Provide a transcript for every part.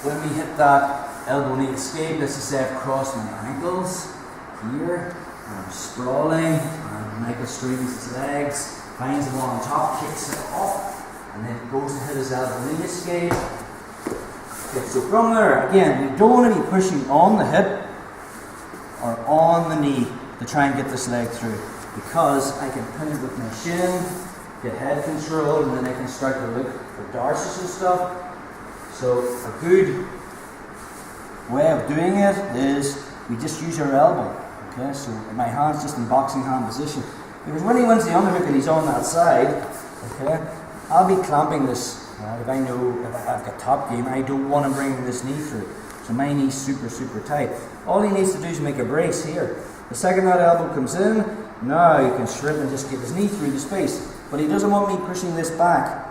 when we hit that elbow knee escape, let's just say I've crossed my ankles here, and I'm sprawling, and Michael straightens his legs, finds the one on top, kicks it off, and then goes to hit his elbow knee escape. Okay, so from there, again, we don't want to be pushing on the hip or on the knee to try and get this leg through, because I can pin it with my shin, get head control, and then I can start to look for darces and stuff. So a good way of doing it is we just use our elbow. Okay, so my hand's just in boxing hand position. Because when he wins the underhook and he's on that side, okay, I'll be clamping this. If I know if I've got top game, I don't want to bring this knee through. So my knee's super tight. All he needs to do is make a brace here. The second that elbow comes in, now he can strip and just get his knee through the space. But he doesn't want me pushing this back,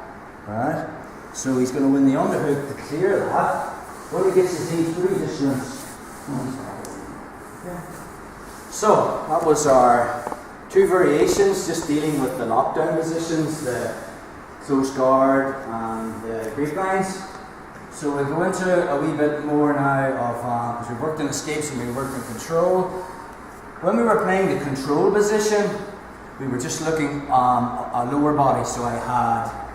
right? So he's going to win the underhook to clear that. When he gets his knee through, he just runs. Okay. So that was our two variations, just dealing with the lockdown positions, the close guard and the grapevines. So we'll go into a wee bit more now of, because we worked in escapes and we worked in control. When we were playing the control position, we were just looking a lower body. So I had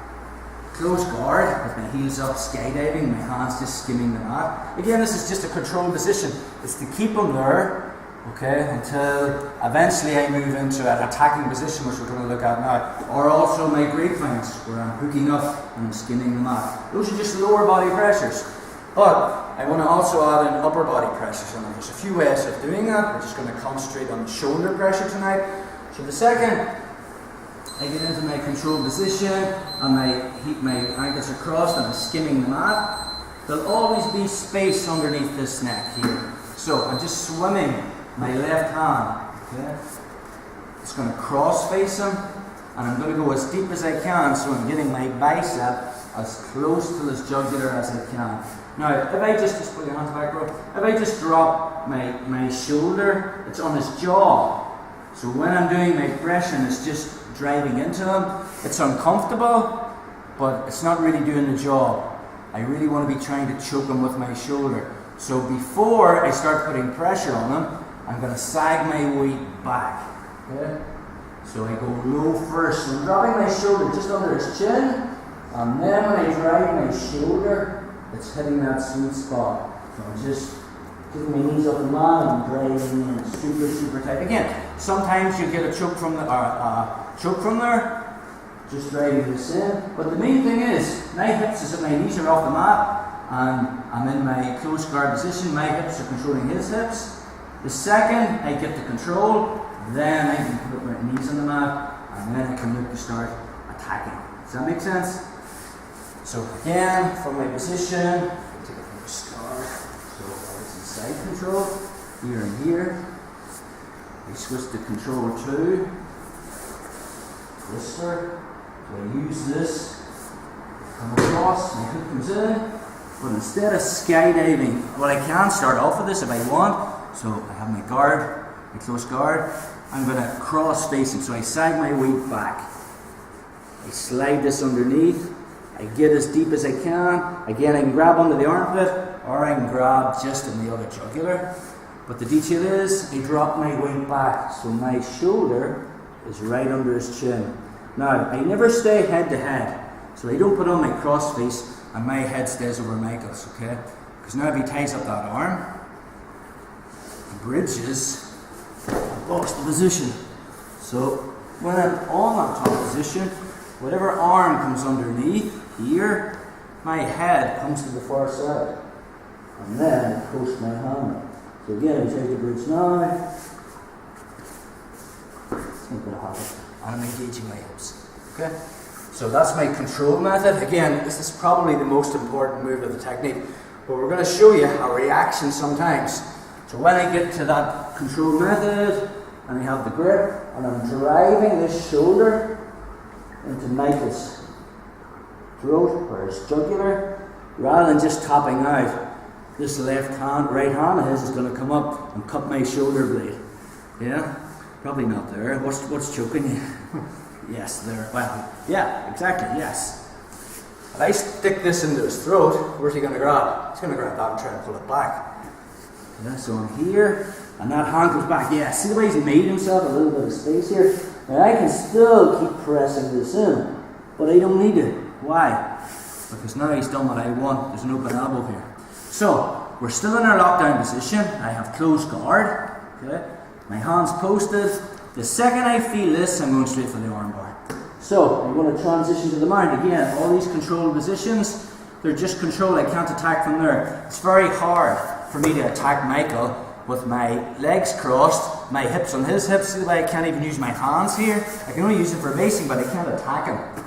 close guard with my heels up, skydiving, my hands just skimming the mat. Again, this is just a control position. It's to keep them there, okay, until eventually I move into an attacking position, which we're going to look at now. Or also my grapevines, where I'm hooking up and I'm skimming the mat. Those are just lower body pressures. But I want to also add in upper body pressures, and there's a few ways of doing that. We're just going to concentrate on the shoulder pressure tonight. So the second I get into my control position and my ankles are crossed and I'm skimming the mat, there'll always be space underneath this neck here. So I'm just swimming my left hand, okay? It's going to cross face him, and I'm going to go as deep as I can, so I'm getting my bicep as close to his jugular as I can. Now, if I just put your hands back, bro. If I just drop my shoulder, it's on his jaw. So when I'm doing my pressure, it's just driving into him. It's uncomfortable, but it's not really doing the job. I really want to be trying to choke him with my shoulder. So before I start putting pressure on him, I'm going to sag my weight back. Okay? So I go low first. So I'm dropping my shoulder just under his chin, and then when I drive my shoulder, it's hitting that sweet spot. So I'm just getting my knees up the mat and I'm driving in super tight. Again, sometimes you get a choke from there, just driving this in. But the main thing is, my hips is that my knees are off the mat and I'm in my close guard position. My hips are controlling his hips. The second I get the control, then I can put my knees on the mat and then I can look to start attacking. Does that make sense? So again, from my position, I take it from the start. So I was in side control, here and here. I switch to control 2. Twister. So I use this, come across, my hook comes in. But instead of skydiving, well, I can start off with this if I want. So I have my guard, my close guard. I'm going to cross facing, so I sag my weight back. I slide this underneath. I get as deep as I can. Again, I can grab onto the armpit, or I can grab just in the other jugular. But the detail is, I drop my weight back, so my shoulder is right under his chin. Now, I never stay head to head, so I don't put on my cross face and my head stays over Michael's, okay? Because now if he ties up that arm, he bridges, lost the position. So when I'm on that top position, whatever arm comes underneath here, my head comes to the far side. And then I post my hand. So again, I take the bridge now. It's not going to happen. And I'm engaging my hips. Okay? So that's my control method. Again, this is probably the most important move of the technique. But we're going to show you a reaction sometimes. So when I get to that control method, and I have the grip, and I'm driving this shoulder into Michael's throat or his jugular, rather than just topping out, this left hand, right hand of his is going to come up and cut my shoulder blade. Yeah? Probably not there. What's choking you? Yes, there. Well, yeah, exactly, yes. If I stick this into his throat, where's he going to grab? He's going to grab that and try and pull it back. Yeah, so I'm here, and that hand comes back. Yeah, see the way he's made himself a little bit of space here? Now I can still keep pressing this in, but I don't need to. Why? Because now he's done what I want. There's an open elbow here. So, we're still in our lockdown position. I have closed guard. Okay? My hands posted. The second I feel this, I'm going straight for the armbar. So, I'm going to transition to the mount. Again, all these controlled positions, they're just controlled. I can't attack from there. It's very hard for me to attack Michael with my legs crossed, my hips on his hips. See the way I can't even use my hands here? I can only use it for basing, but I can't attack him.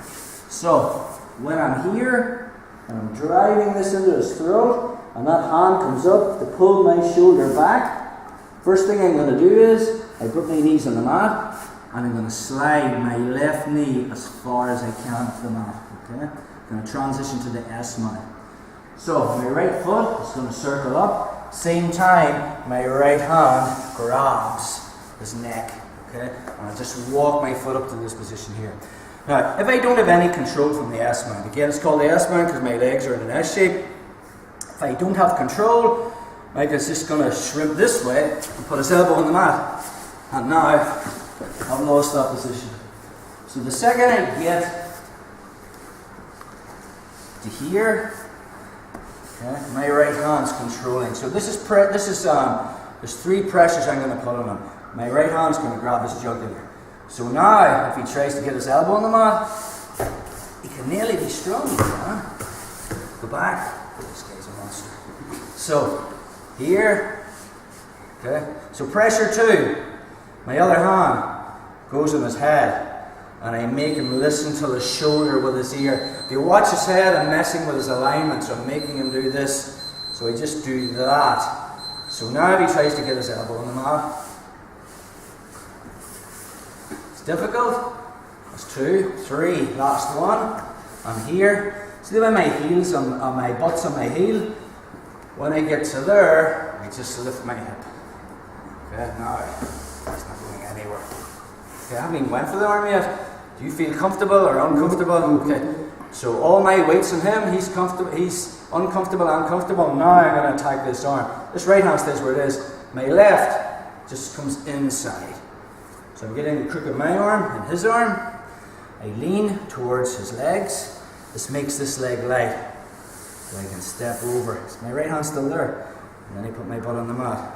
So, when I'm here, and I'm driving this into his throat, and that hand comes up to pull my shoulder back, first thing I'm going to do is, I put my knees on the mat, and I'm going to slide my left knee as far as I can to the mat. Okay? I'm going to transition to the S mount. So, my right foot is going to circle up. Same time, my right hand grabs his neck. Okay? And I just walk my foot up to this position here. Now, if I don't have any control from the S mount, again it's called the S mount because my legs are in an S shape. If I don't have control, Micah's just going to shrimp this way and put his elbow on the mat. And now, I've lost that position. So the second I get to here, okay, my right hand's controlling. So there's 3 pressures I'm going to put on him. My right hand's going to grab his jugular. So now, if he tries to get his elbow on the mat, he can nearly be strong. Huh? Go back. This guy's a monster. So, here. Okay. So pressure 2. My other hand goes on his head, and I make him listen to the shoulder with his ear. If you watch his head, I'm messing with his alignment, so I'm making him do this. So I just do that. So now if he tries to get his elbow on the mat, difficult. That's 2, 3, last one. I'm here. See the way my heels on my butt's on my heel? When I get to there, I just lift my hip. Okay, now it's not going anywhere. Okay, I haven't even went for the arm yet. Do you feel comfortable or uncomfortable? Okay. So all my weight's on him, he's comfortable, he's uncomfortable, I'm comfortable. Now I'm going to attack this arm. This right hand stays where it is. My left just comes inside. So I'm getting the crook of my arm and his arm. I lean towards his legs. This makes this leg light. So I can step over. So my right hand's still there. And then I put my butt on the mat.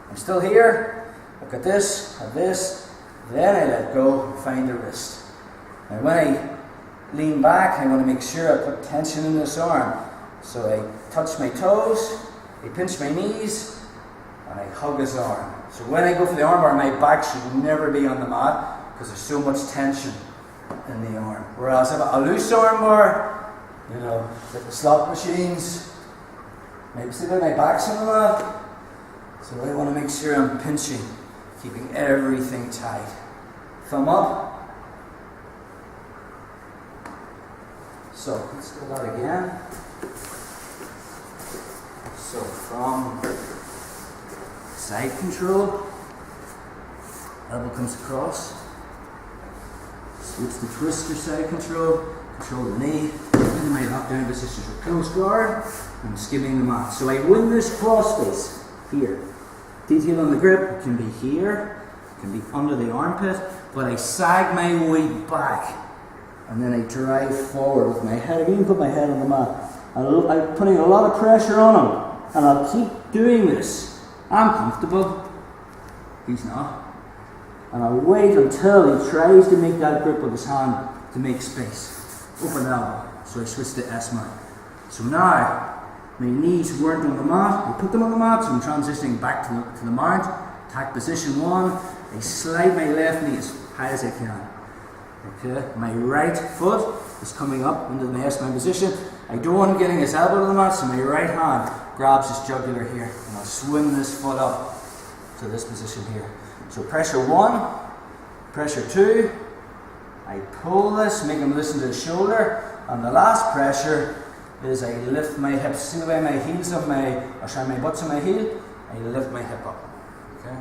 I'm still here. Look at this, at this. Then I let go and find the wrist. Now when I lean back, I want to make sure I put tension in this arm. So I touch my toes, I pinch my knees, and I hug his arm. So when I go for the armbar, my back should never be on the mat because there's so much tension in the arm. Whereas if a loose armbar, you know, like the slot machines, maybe see that my back's on the mat. So I want to make sure I'm pinching, keeping everything tight. Thumb up. So let's do that again. So from side control, elbow comes across, switch to twister side control, control the knee, in my lockdown position for close guard, and skimming the mat. So I win this cross space here. Detail on the grip, it can be here, it can be under the armpit, but I sag my weight back, and then I drive forward with my head. I can even put my head on the mat. I'm putting a lot of pressure on him, and I'll keep doing this. I'm comfortable, he's not. And I'll wait until he tries to make that grip with his hand to make space. Open elbow. So I switch to S mount. So now, my knees weren't on the mat. I put them on the mat, so I'm transitioning back to the mount. Attack position 1. I slide my left knee as high as I can. Okay, my right foot is coming up into the S mount position. I don't want him getting his elbow to the mat, so my right hand grabs his jugular here, and I'll swing this foot up to this position here. So pressure 1, pressure 2, I pull this, make him listen to his shoulder, and the last pressure is I lift my hips. See the way my heels of my butt's on my heel? I lift my hip up. Okay?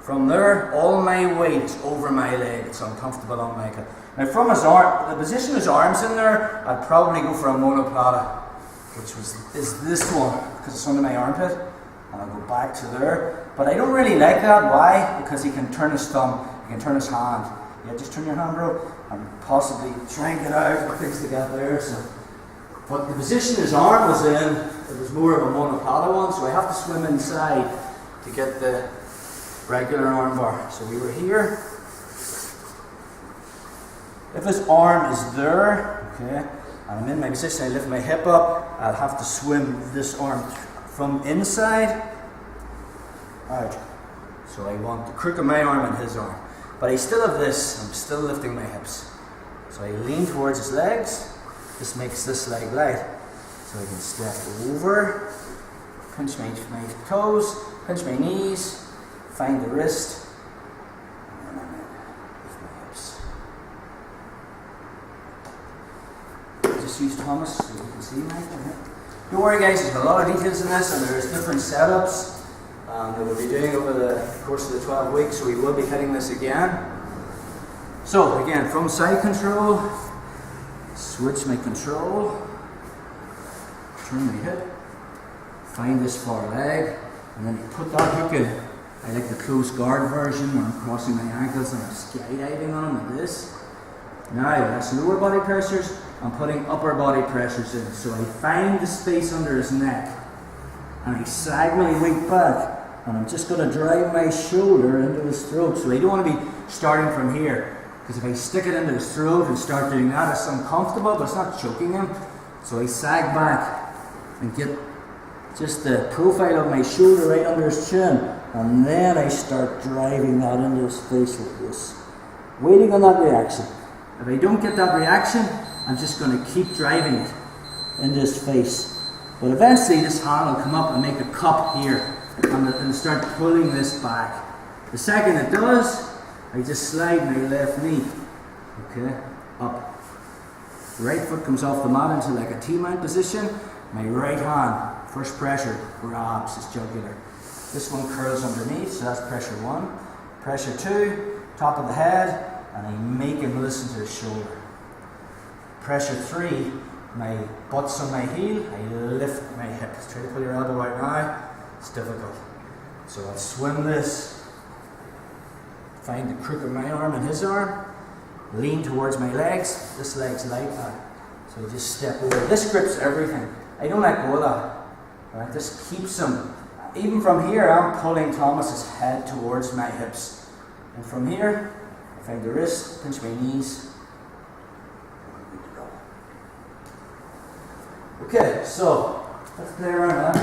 From there, all my weight is over my leg. It's uncomfortable on my hip. Now from his arm, the position his arms in there, I'd probably go for a monoplata, which is this one, because it's under my armpit. And I'll go back to there. But I don't really like that. Why? Because he can turn his thumb, he can turn his hand. Yeah, just turn your hand, bro, and possibly try and get out of things to get there. So, but the position his arm was in, it was more of a monoplata one, so I have to swim inside to get the regular arm bar. So we were here. If his arm is there, okay, and I'm in my position, I lift my hip up, I'll have to swim this arm from inside out. So I want the crook of my arm and his arm. But I still have this, I'm still lifting my hips. So I lean towards his legs. This makes this leg light. So I can step over, pinch my toes, pinch my knees, find the wrist, and then lift my hips. Just use Thomas so you can see my thing. Don't worry guys, there's a lot of details in this and there's different setups that we'll be doing over the course of the 12 weeks, so we will be hitting this again. So again, from side control, switch my control, turn my hip, find this far leg, and then you put that hook in. I like the close guard version where I'm crossing my ankles and I'm skydiving on them like this. Now that's lower body pressures, I'm putting upper body pressures in. So I find the space under his neck and I sag my weight back and I'm just going to drive my shoulder into his throat. So I don't want to be starting from here, because if I stick it into his throat and start doing that, it's uncomfortable but it's not choking him. So I sag back and get just the profile of my shoulder right under his chin, and then I start driving that into his face like this, waiting on that reaction. If I don't get that reaction, I'm just going to keep driving it into his face. But eventually this hand will come up and make a cup here and start pulling this back. The second it does, I just slide my left knee, okay, up. Right foot comes off the mat into like a T-mount position. My right hand, first pressure, grabs his jugular. This one curls underneath, so that's pressure 1. Pressure 2, top of the head, and I make him listen to his shoulder. Pressure 3, my butt's on my heel, I lift my hip. Try to pull your elbow out now, it's difficult. So I'll swim this, find the crook of my arm and his arm, lean towards my legs. This leg's light now, so I just step over. This grips everything. I don't let go of that. Right? This keeps him. Even from here, I'm pulling Thomas's head towards my hips. And from here, I find the wrist, pinch my knees. Okay, so let's play around with that.